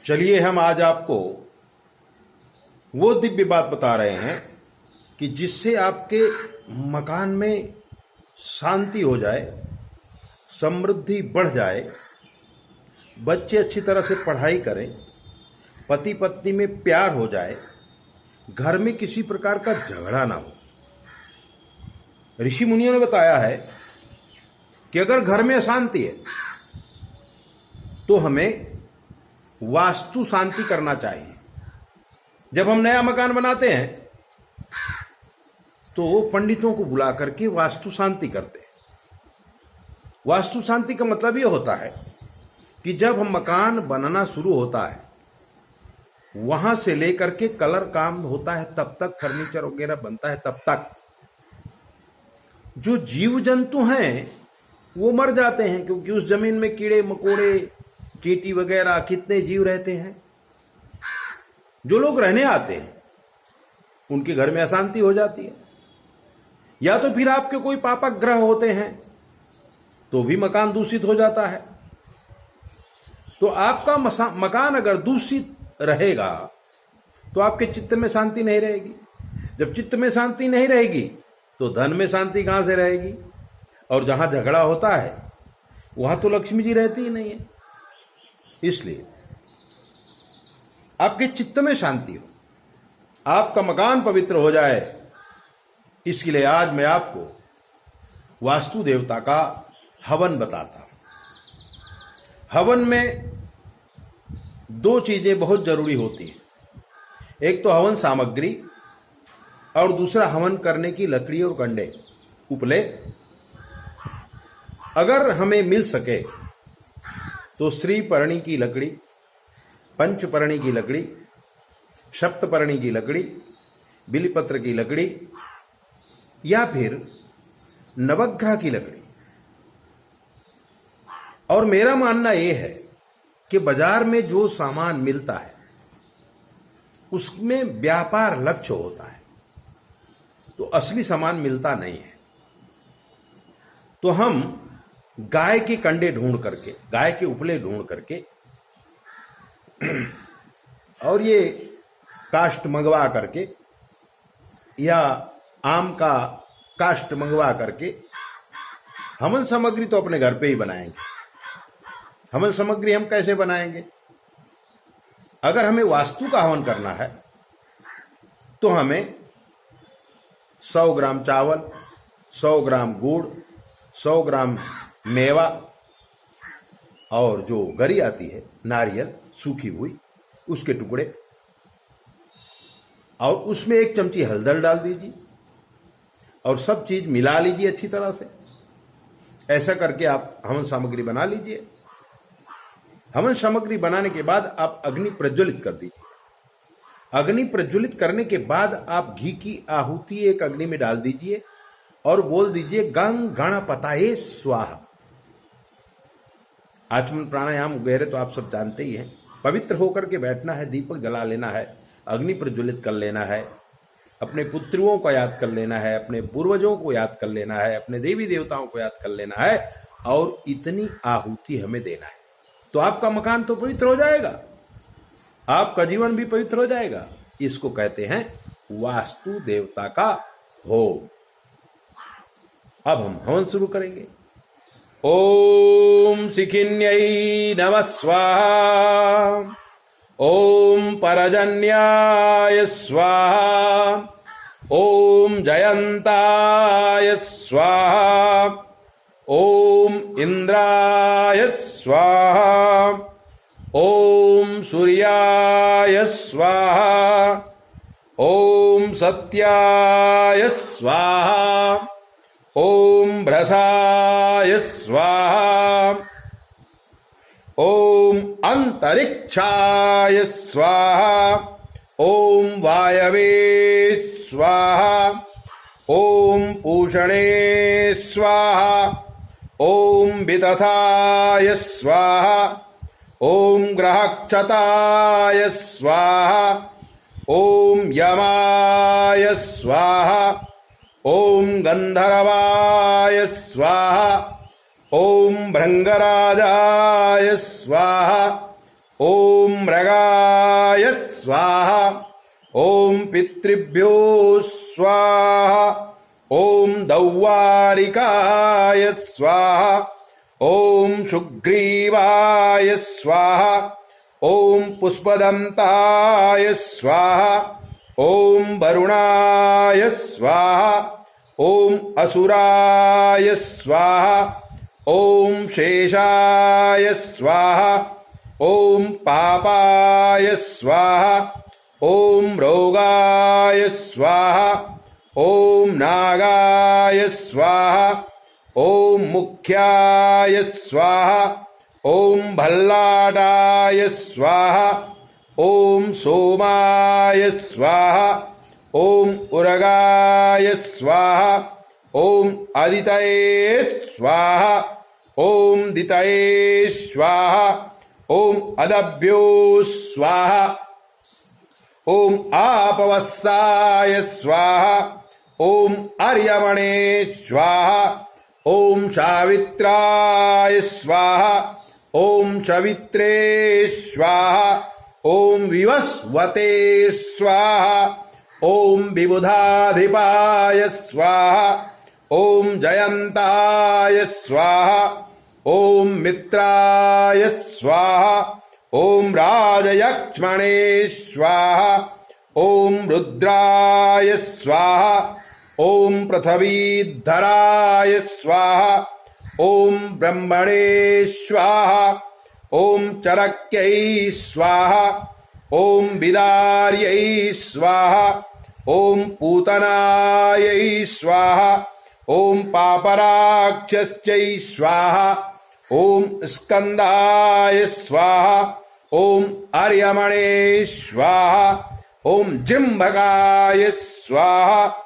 चलिए हम आज आपको वो दिव्य बात बता रहे हैं कि जिससे आपके मकान में शांति हो जाए, समृद्धि बढ़ जाए, बच्चे अच्छी तरह से पढ़ाई करें, पति पत्नी में प्यार हो जाए, घर में किसी प्रकार का झगड़ा ना हो। ऋषि मुनियों ने बताया है कि अगर घर में अशांति है तो हमें वास्तु शांति करना चाहिए। जब हम नया मकान बनाते हैं तो पंडितों को बुला करके वास्तु शांति करते हैं। वास्तु शांति का मतलब यह होता है कि जब हम मकान बनना शुरू होता है, वहां से लेकर के कलर काम होता है, तब तक फर्नीचर वगैरह बनता है, तब तक जो जीव जंतु हैं वो मर जाते हैं, क्योंकि उस जमीन में कीड़े मकोड़े, चींटी वगैरह कितने जीव रहते हैं। जो लोग रहने आते हैं उनके घर में अशांति हो जाती है। या तो फिर आपके कोई पापक ग्रह होते हैं तो भी मकान दूषित हो जाता है। तो आपका मकान अगर दूषित रहेगा तो आपके चित्त में शांति नहीं रहेगी। जब चित्त में शांति नहीं रहेगी तो धन में शांति कहां से रहेगी? और जहां झगड़ा होता है वहां तो लक्ष्मी जी रहती ही नहीं है। इसलिए आपके चित्त में शांति हो, आपका मकान पवित्र हो जाए, इसके लिए आज मैं आपको वास्तु देवता का हवन बताता हूं। हवन में दो चीजें बहुत जरूरी होती हैं। एक तो हवन सामग्री और दूसरा हवन करने की लकड़ी और कंडे, उपले। अगर हमें मिल सके तो श्रीपर्णी की लकड़ी, पंचपर्णी की लकड़ी, सप्तपर्णी की लकड़ी, बिलीपत्र की लकड़ी या फिर नवग्रह की लकड़ी। और मेरा मानना यह है कि बाजार में जो सामान मिलता है उसमें व्यापार लक्ष्य होता है, तो असली सामान मिलता नहीं है। तो हम गाय के कंडे ढूंढ करके, गाय के उपले ढूंढ करके और ये काष्ठ मंगवा करके या आम का काष्ठ मंगवा करके हवन सामग्री तो अपने घर पे ही बनाएंगे। हवन सामग्री हम कैसे बनाएंगे? अगर हमें वास्तु का हवन करना है तो हमें 100 ग्राम चावल, 100 ग्राम गुड़, 100 ग्राम मेवा और जो गरी आती है नारियल सूखी हुई, उसके टुकड़े, और उसमें 1 चमची हल्दर डाल दीजिए और सब चीज मिला लीजिए अच्छी तरह से। ऐसा करके आप हवन सामग्री बना लीजिए। हवन सामग्री बनाने के बाद आप अग्नि प्रज्वलित कर दीजिए। अग्नि प्रज्वलित करने के बाद आप घी की आहुति एक अग्नि में डाल दीजिए और बोल दीजिए गंग गणपताये स्वाहा। आचमन प्राणायाम वगैरह तो आप सब जानते ही हैं। पवित्र होकर के बैठना है, दीपक जला लेना है, अग्नि प्रज्वलित कर लेना है, अपने पुत्रों को याद कर लेना है, अपने पूर्वजों को याद कर लेना है, अपने देवी देवताओं को याद कर लेना है और इतनी आहुति हमें देना है। तो आपका मकान तो पवित्र हो जाएगा, आपका जीवन भी पवित्र हो जाएगा। इसको कहते हैं वास्तु देवता का होम। अब हम हवन शुरू करेंगे। ओम शिखिन्यै नमः स्वाहा, ओम परजन्याय स्वाहा, ओम जयंताय स्वाहा, ओम इंद्राय स्वाहा, ओम सूर्याय स्वाहा, ओम सत्याय स्वाहा, ओम भ्रसाय स्वाहा, ओम अंतरिक्षाय स्वाहा, ओम वायवे स्वाहा, ओम पूषणे स्वाहा, ओम विदथाय स्वाहा, ओम ग्रहक्षताय स्वाहा, ओम यमाय स्वाहा, ओम गंधर्वाय स्वाहा, ओम भृंगराजाय स्वाहा, ओम मृगाय स्वाहा, ओम पितृभ्यो स्वाहा, ओम दौवारिकाय स्वाहा, ओम सुग्रीवाय स्वाहा, ओम पुष्पदंताय स्वाहा, ओम वरुणाय स्वाहा, ओम असुराय स्वाहा, ओम शेषाय स्वाहा, ओम पापाय स्वाहा, ओम रोगाय स्वाहा, ओम नागाय स्वाहा, ओम मुख्याय स्वाहा, ओम भल्लाटाय स्वाहा, ओम सोमाय स्वाहा, ओम उरगाय स्वाहा, ओम अदितये स्वाहा, ओम दितये स्वाहा, ओम अदभ्यो स्वाहा, ओम आपवस्साय स्वाहा, ओम अर्यमणे स्वाहा, ओम सावित्राय स्वाहा, ओम सवित्रे स्वाहा, ओम विवस्वते स्वाहा, ओम विबुधाधिपाय स्वाहा, ओम जयंताय स्वाहा, ओम मित्राय स्वाहा, ओम राजयक्ष्मणे स्वाहा, ओम रुद्राय स्वाहा, ओम पृथ्वीधराय स्वाहा, ओम ब्रह्मणे स्वाहा, ओम चरक्यै स्वाहा, ओम विदार्यै स्वाहा, ओम पूतनायै स्वाहा, ओम पापराक्षस्यै स्वाहा, ओम स्कंदाय स्वाहा, ओम अर्यमणे स्वाहा, ओम जिम्भकाय स्वाहा,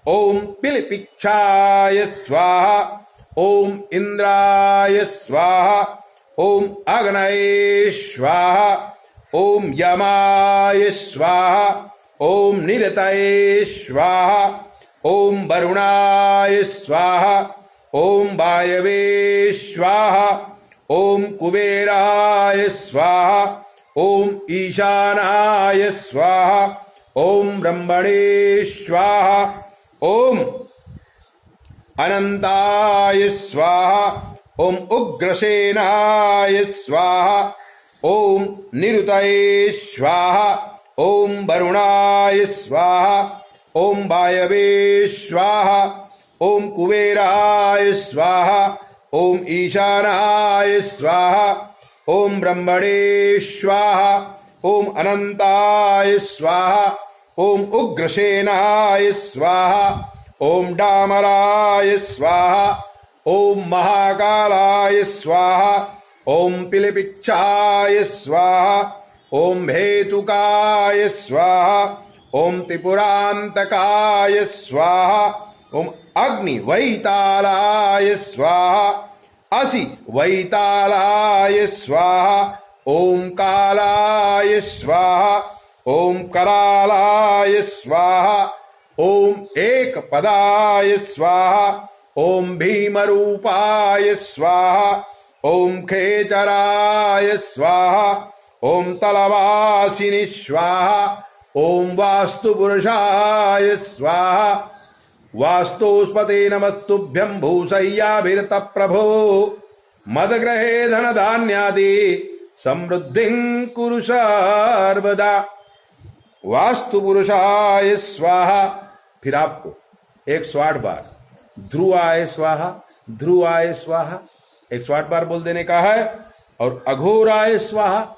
ओम पिलिपिक्षाय स्वाहा, ओम इंद्राय स्वाहा, ओम अग्नये स्वाहा, ओम यमाय स्वाहा, ओम निरतये स्वाहा, ओम वरुणाय स्वाहा, ओम वायवे स्वाहा, ओम कुबेराय स्वाहा, ओम ईशानाय स्वाहा, ओम ब्रह्मणे स्वाहा, ओम अनंताय स्वाहा, ओम उग्रसेनाय स्वाहा, ओम निरुतये स्वाहा, ओम वरुणाय स्वाहा, ओम वायवे स्वाहा, ओम कुबेराय स्वाहा, ओम ईशानाय स्वाहा, ओम ब्रह्मणे स्वाहा, ओम अनंताय स्वाहा, ओम उग्रसेनाय स्वाहा, ओम डामराय स्वाहा, ओम महाकालाय स्वाहा, ओम पिलिपिक्षाय स्वाहा, ओम हेतुकाय स्वाहा, ओम त्रिपुरांतकाय स्वाहा, ओम अग्नि वैतालाय स्वाहा, असि वैतालाय स्वाहा, ओम कालाय स्वाहा, ओम करालाय स्वाहा, ओम एक पदाय स्वाहा, ओम भीमरूपाय स्वाहा, ओम खेचराय स्वाहा, ओम तलवासिनि स्वाहा, ओम वास्तुपुरुषाय स्वाहा, वास्तुस्पते नमस्तुभ्यं भूसय्याभिरत प्रभो, मदग्रहे धनधान्यादि समृद्धिं कुरु सर्वदा। वास्तुपुरुषाय स्वाहा। फिर आपको 108 बार ध्रुवाय स्वाहा, ध्रुवाय स्वाहा 108 बार बोल देने का है, और अघोराय स्वाहा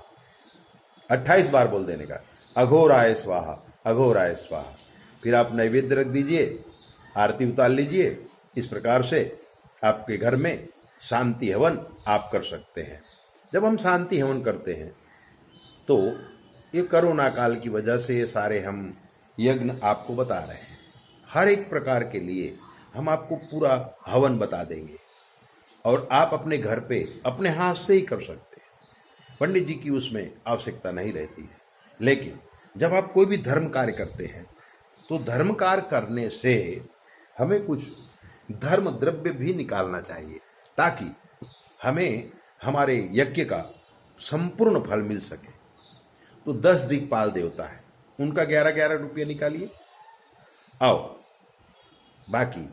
28 बार बोल देने का, अघोराय स्वाहा, अघोराय स्वाहा। फिर आप नैवेद्य रख दीजिए, आरती उतार लीजिए। इस प्रकार से आपके घर में शांति हवन आप कर सकते हैं। जब हम शांति हवन करते हैं तो ये कोरोना काल की वजह से ये सारे हम यज्ञ आपको बता रहे हैं। हर एक प्रकार के लिए हम आपको पूरा हवन बता देंगे, और आप अपने घर पे अपने हाथ से ही कर सकते हैं। पंडित जी की उसमें आवश्यकता नहीं रहती है। लेकिन जब आप कोई भी धर्म कार्य करते हैं तो धर्म कार्य करने से हमें कुछ धर्म द्रव्य भी निकालना चाहिए, ताकि हमें हमारे यज्ञ का संपूर्ण फल मिल सके। तो 10 दिक्पाल देवता है, उनका 11-11 रुपये निकालिए। आओ, बाकी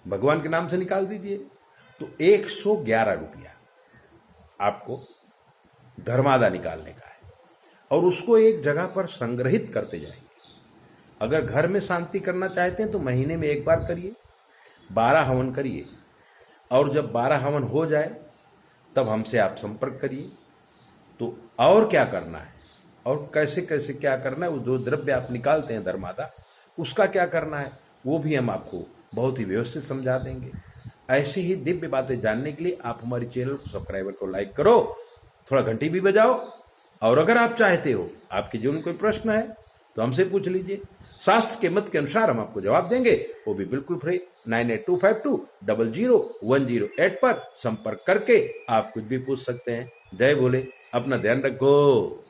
भगवान के नाम से निकाल दीजिए। तो 111 रुपया आपको धर्मादा निकालने का है, और उसको एक जगह पर संग्रहित करते जाएंगे। अगर घर में शांति करना चाहते हैं तो महीने में एक बार करिए, 12 हवन करिए, और जब 12 हवन हो जाए तब हमसे आप संपर्क करिए। तो और क्या करना है और कैसे कैसे क्या करना है, वो जो द्रव्य आप निकालते हैं धर्मादा, उसका क्या करना है, वो भी हम आपको बहुत ही व्यवस्थित समझा देंगे। ऐसे ही दिव्य बातें जानने के लिए आप हमारे चैनल को सब्सक्राइबर को लाइक करो, थोड़ा घंटी भी बजाओ, और अगर आप चाहते हो, आपके जीवन में कोई प्रश्न है तो हमसे पूछ लीजिए। शास्त्र के मत के अनुसार हम आपको जवाब देंगे, वो भी बिल्कुल फ्री। 9825200108 पर संपर्क करके आप कुछ भी पूछ सकते हैं। जय भोले, अपना ध्यान रखो।